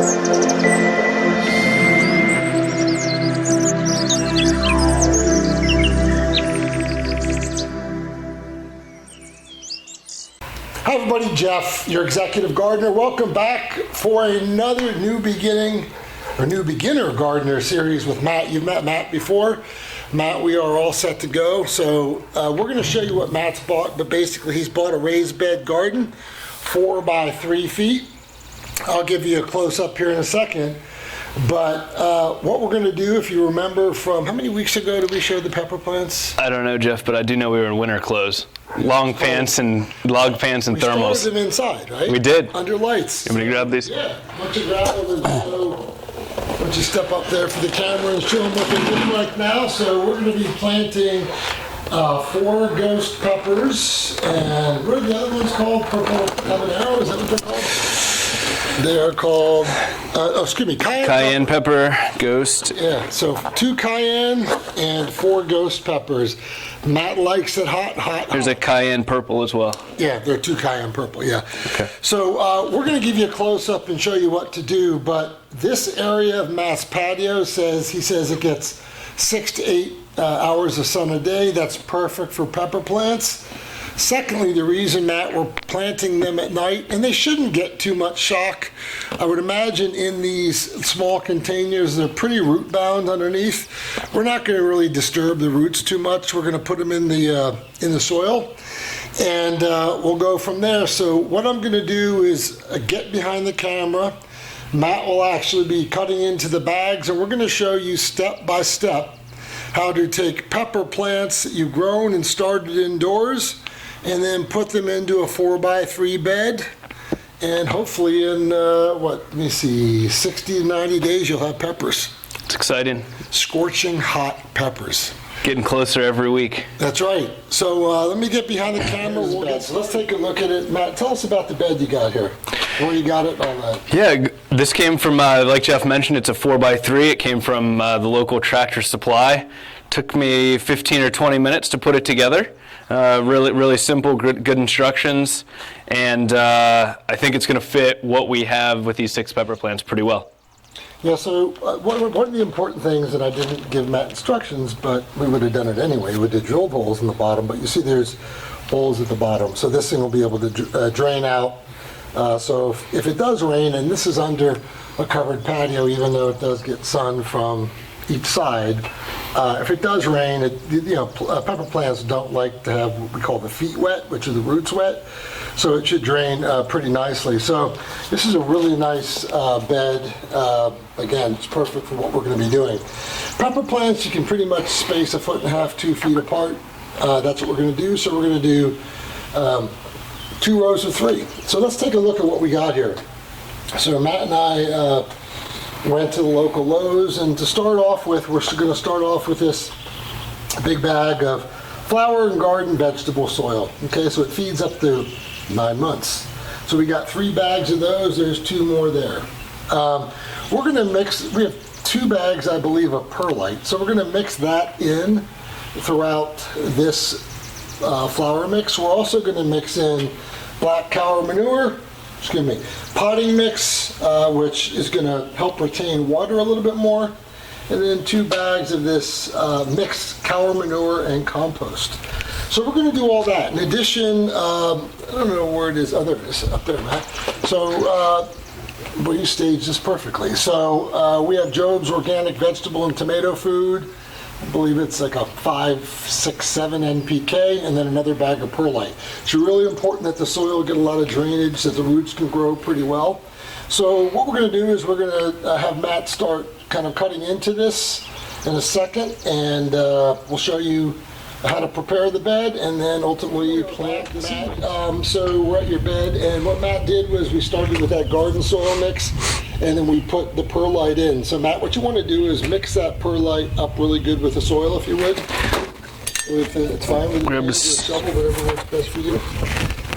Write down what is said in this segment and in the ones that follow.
Hi everybody, Jeff, your executive gardener. Welcome back for another new beginner gardener series with Matt. You've met Matt before. Matt, we are all set to go. So we're going to show you what Matt's bought, but basically he's bought a raised bed garden, 4 by 3 feet. I'll give you a close up here in a second. But what we're going to do, if you remember from, how many weeks ago did we show the pepper plants? I don't know, Jeff, but I do know we were in winter clothes. Long pants and log pants and thermals. We started them inside, right? We did. Under lights. You want me to grab these? Yeah. Why don't you grab them and why don't you step up there for the camera and show them what they look like now. So we're going to be planting 4 ghost peppers, and what are the other ones called? Purple habanero, is that what they're called? They are called, cayenne pepper, ghost. Yeah, so 2 cayenne and 4 ghost peppers. Matt likes it hot. There's a cayenne purple as well. Yeah, there are 2 cayenne purple, yeah. Okay. So we're going to give you a close-up and show you what to do, but this area of Matt's patio he says it gets 6 to 8 hours of sun a day. That's perfect for pepper plants. Secondly, the reason, Matt, we're planting them at night, and they shouldn't get too much shock. I would imagine in these small containers, they're pretty root bound underneath. We're not going to really disturb the roots too much. We're going to put them in the soil, and we'll go from there. So what I'm going to do is get behind the camera. Matt will actually be cutting into the bags, and we're going to show you step by step how to take pepper plants that you've grown and started indoors and then put them into a 4 by 3 bed, and hopefully in 60 to 90 days you'll have peppers. It's exciting. Scorching hot peppers. Getting closer every week. That's right. So let me get behind the camera. So let's take a look at it. Matt, tell us about the bed you got here. Where you got it, all that. Yeah, this came from, like Jeff mentioned, it's a 4 by 3. It came from the local Tractor Supply. Took me 15 or 20 minutes to put it together. Really simple, good instructions, and I think it's going to fit what we have with these 6 pepper plants pretty well. Yeah, so one of the important things that I didn't give Matt instructions, but we would have done it anyway, we would have drilled holes in the bottom, but you see there's holes at the bottom, so this thing will be able to drain out. So if it does rain, and this is under a covered patio, even though it does get sun from each side, if it does rain, pepper plants don't like to have what we call the feet wet, which are the roots wet, so it should drain pretty nicely. So this is a really nice bed. Again, it's perfect for what we're going to be doing. Pepper plants, you can pretty much space 1.5 feet, 2 feet apart. That's what we're going to do. So we're going to do 2 rows of 3. So let's take a look at what we got here. So Matt and I went to the local Lowe's, and to start off with, we're going to start off with this big bag of flower and garden vegetable soil. Okay, so it feeds up to 9 months. So we got 3 bags of those. There's 2 more there. We're going to mix, we have 2 bags, I believe, of perlite. So we're going to mix that in throughout this flower mix. We're also going to mix in black cow manure, potting mix, which is going to help retain water a little bit more, and then 2 bags of this mixed cow manure and compost. So we're going to do all that. In addition, I don't know where it is. Oh, there it is, up there, Matt. So, well, you staged this perfectly. So we have Job's organic vegetable and tomato food. I believe it's like a 5, 6, 7 NPK, and then another bag of perlite. It's really important that the soil get a lot of drainage so that the roots can grow pretty well. So what we're going to do is we're going to have Matt start kind of cutting into this in a second, and we'll show you how to prepare the bed and then ultimately plant the seed. So we're at your bed, and what Matt did was we started with that garden soil mix, and then we put the perlite in. So Matt, what you want to do is mix that perlite up really good with the soil, if you would. It's fine with the shovel, whatever works best for you.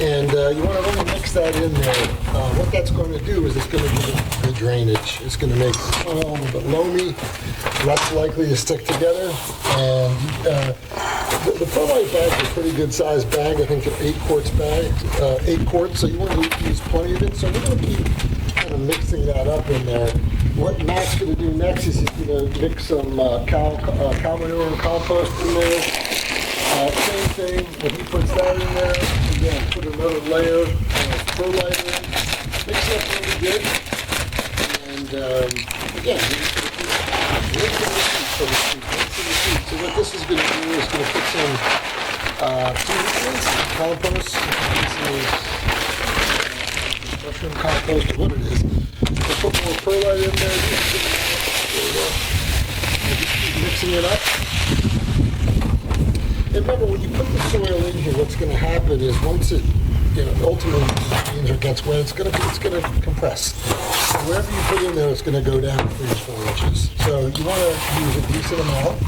And you want to really mix that in there. What that's going to do is it's going to give it good drainage. It's going to make the soil a little bit loamy, less likely to stick together. And the perlite bag's a pretty good sized bag. I think they're 8 quarts bag, 8 quarts. So you want to use plenty of it. So we're going to keep kind of mixing that up in there. What Matt's going to do next is he's going to mix some cow manure and compost in there. Same thing, when he puts that in there, again, put another layer of perlite in, mix it up really good, and again, rinse in the sheet, so to speak, rinse in the sheet. So what this is going to do is going to put some nutrients, compost, mushroom compost, or what it is. So put more perlite in there, there we go. And just keep mixing it up. And remember, when you put the soil in here, what's going to happen is once it, ultimately means or gets wet, it's going to compress. So wherever you put in there, it's going to go down 3 or 4 inches. So you want to use a decent amount,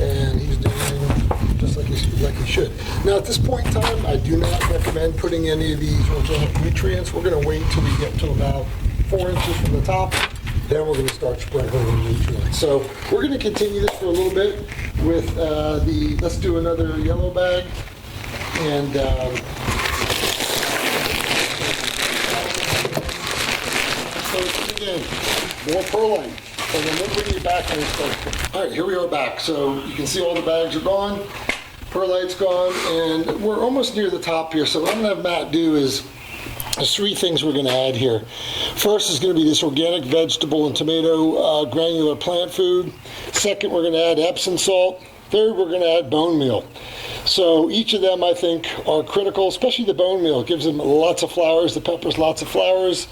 and he's doing just like he should. Now, at this point in time, I do not recommend putting any of these organic nutrients. We're going to wait until we get to about 4 inches from the top. Then we're going to start sprinkling the nutrients. So we're going to continue this for a little bit with let's do another yellow bag. And so again, more perlite. And then we'll bring you back when we start. All right, here we are back. So you can see all the bags are gone. Perlite's gone, and we're almost near the top here. So what I'm going to have Matt do is there's 3 things we're going to add here. First is going to be this organic vegetable and tomato granular plant food. Second, we're going to add Epsom salt. Third, we're going to add bone meal. So each of them, I think, are critical, especially the bone meal. It gives them lots of flowers. The peppers, lots of flowers.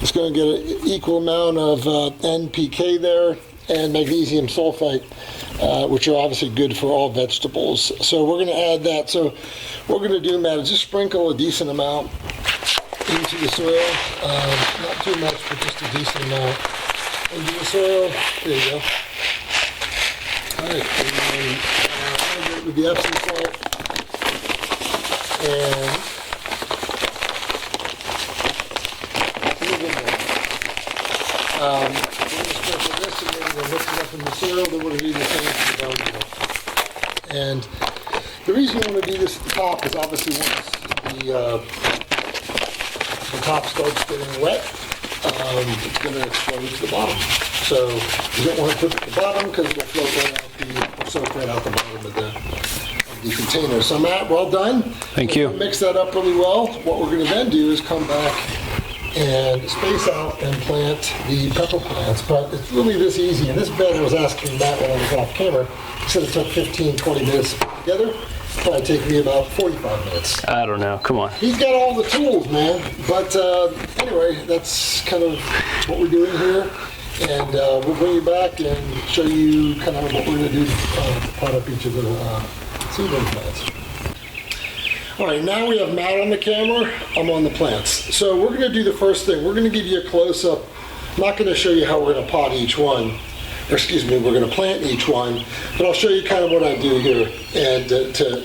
It's going to get an equal amount of NPK there and magnesium sulfite, which are obviously good for all vegetables. So we're going to add that. So what we're going to do, Matt, is just sprinkle a decent amount into the soil, not too much, but just a decent amount into the soil. There you go. All right, and then with the Epsom salt, and a little bit more. We're going to sprinkle this, and then we're going to mix it up in the soil. Then we're going to do the same for the bone meal. And the reason you want to do this at the top is obviously once the top starts getting wet, it's going to explode to the bottom. So you don't want to put it at the bottom because it will float right out soak right out the bottom of the container. So Matt, well done. Thank you. Mix that up really well. What we're going to then do is come back and space out and plant the pepper plants. But it's really this easy. And this bed, I was asking Matt when I was off camera, he said it took 15, 20 minutes to put together. Probably take me about 45 minutes. I don't know. Come on. He's got all the tools, man. But anyway, that's kind of what we're doing here. And we'll bring you back and show you kind of what we're going to do to pot up each of the seedling plants. All right, now we have Matt on the camera. I'm on the plants. So we're going to do the first thing. We're going to give you a close-up. I'm not going to show you how we're going to pot each one. Or excuse me, we're going to plant each one, but I'll show you kind of what I do here and to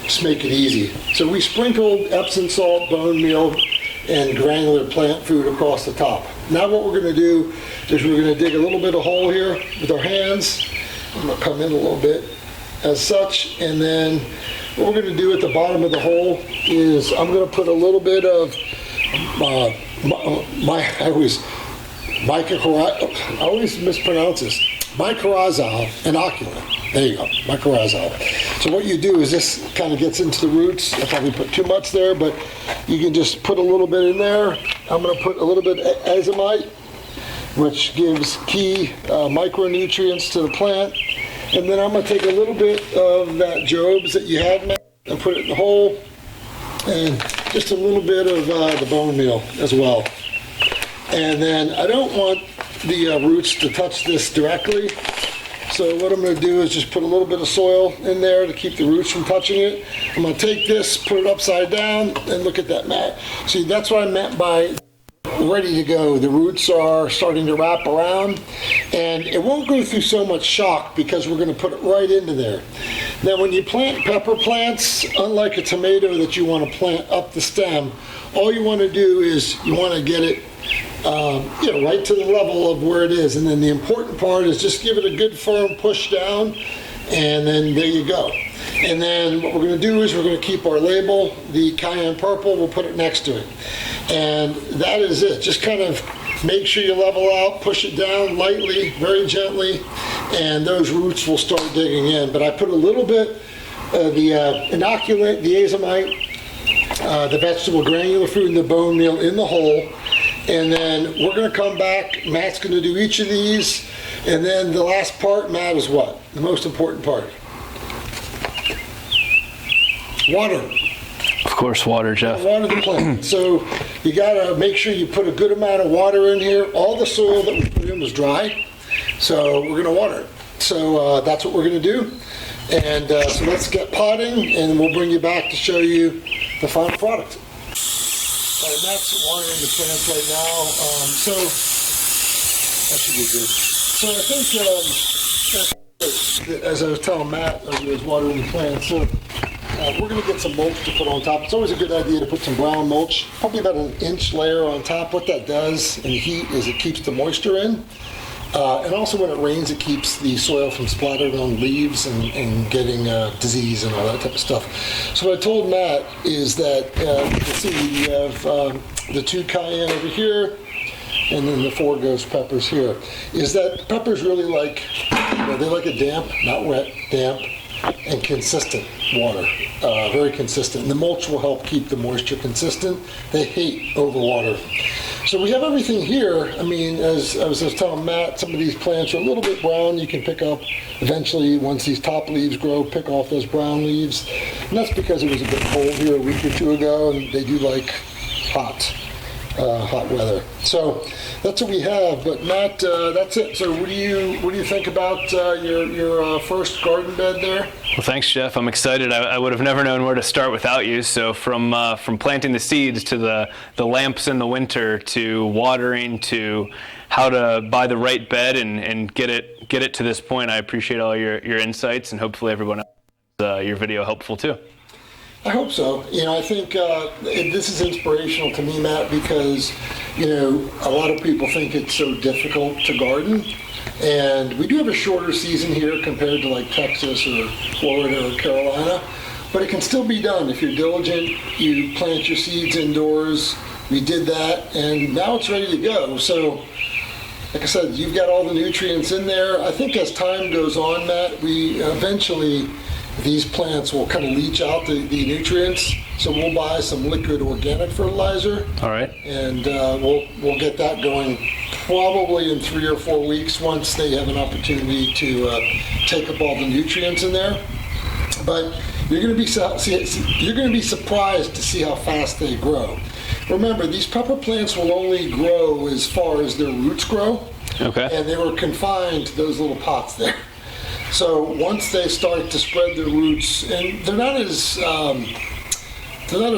just make it easy. So we sprinkled Epsom salt, bone meal, and granular plant food across the top. Now what we're going to do is we're going to dig a little bit of hole here with our hands. I'm going to come in a little bit as such, and then what we're going to do at the bottom of the hole is I'm going to put a little bit of I always mispronounce this. Mycorrhizal inoculant. There you go, mycorrhizal. So what you do is this kind of gets into the roots. I probably put too much there, but you can just put a little bit in there. I'm going to put a little bit of azomite, which gives key micronutrients to the plant. And then I'm going to take a little bit of that Jobs that you had and put it in the hole, and just a little bit of the bone meal as well. And then I don't want the roots to touch this directly. So what I'm going to do is just put a little bit of soil in there to keep the roots from touching it. I'm going to take this, put it upside down, and look at that, Matt. See, that's what I meant by ready to go. The roots are starting to wrap around, and it won't go through so much shock because we're going to put it right into there. Now, when you plant pepper plants, unlike a tomato that you want to plant up the stem, all you want to do is you want to get it right to the level of where it is. And then the important part is just give it a good firm push down, and then there you go. And then what we're going to do is we're going to keep our label, the cayenne purple, we'll put it next to it. And that is it. Just kind of make sure you level out, push it down lightly, very gently, and those roots will start digging in. But I put a little bit of the inoculant, the azomite, the vegetable granular food, and the bone meal in the hole. And then we're going to come back. Matt's going to do each of these. And then the last part, Matt, is what? The most important part. Water. Of course, water, Jeff. Water the plant. So you got to make sure you put a good amount of water in here. All the soil that we put in was dry, so we're going to water it. So that's what we're going to do. And so let's get potting, and we'll bring you back to show you the final product. All right, Matt's watering the plants right now, so that should be good. So I think, as I was telling Matt as he was watering the plants, so we're going to get some mulch to put on top. It's always a good idea to put some brown mulch, probably about an inch layer on top. What that does in the heat is it keeps the moisture in. And also when it rains, it keeps the soil from splattering on leaves and getting disease and all that type of stuff. So what I told Matt is that, you can see we have the 2 cayenne over here, and then the 4 ghost peppers here. Is that peppers really like, they like a damp, not wet, damp, and consistent water, very consistent. And the mulch will help keep the moisture consistent. They hate overwater. So we have everything here. I mean, as I was just telling Matt, some of these plants are a little bit brown. You can pick up eventually, once these top leaves grow, pick off those brown leaves. And that's because it was a bit cold here a week or 2 ago, and they do like hot weather. So that's what we have. But Matt, that's it. So what do you think about your first garden bed there? Well, thanks, Jeff. I'm excited. I would have never known where to start without you. So from planting the seeds to the lamps in the winter to watering to how to buy the right bed and get it to this point, I appreciate all your insights, and hopefully everyone else finds your video helpful too. I hope so. I think this is inspirational to me, Matt, because, a lot of people think it's so difficult to garden. And we do have a shorter season here compared to like Texas or Florida or Carolina, but it can still be done if you're diligent. You plant your seeds indoors. We did that, and now it's ready to go. So, like I said, you've got all the nutrients in there. I think as time goes on, Matt, we eventually, these plants will kind of leach out the nutrients. So we'll buy some liquid organic fertilizer. All right. And we'll get that going probably in 3 or 4 weeks once they have an opportunity to take up all the nutrients in there. But you're going to be surprised to see how fast they grow. Remember, these pepper plants will only grow as far as their roots grow. Okay. And they were confined to those little pots there. So once they start to spread their roots, and they're not as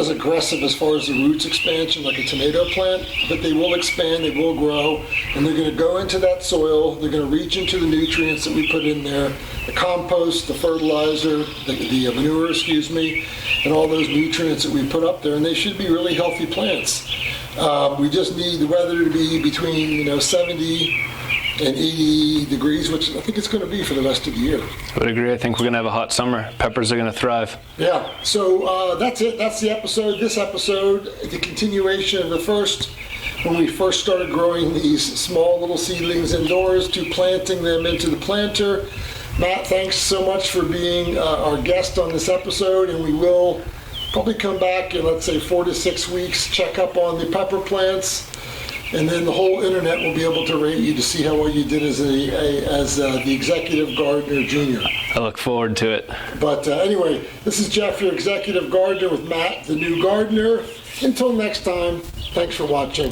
aggressive as far as the roots expansion like a tomato plant, but they will expand, they will grow, and they're going to go into that soil. They're going to reach into the nutrients that we put in there, the compost, the fertilizer, the manure, and all those nutrients that we put up there, and they should be really healthy plants. We just need the weather to be between 70 and 80 degrees, which I think it's going to be for the rest of the year. I would agree. I think we're going to have a hot summer. Peppers are going to thrive. Yeah, so that's it. That's the episode. This episode, the continuation of the first, when we first started growing these small little seedlings indoors to planting them into the planter. Matt, thanks so much for being our guest on this episode, and we will probably come back in, let's say, 4 to 6 weeks, check up on the pepper plants. And then the whole internet will be able to rate you to see how well you did as the executive gardener junior. I look forward to it. But anyway, this is Jeff, your executive gardener, with Matt, the new gardener. Until next time, thanks for watching.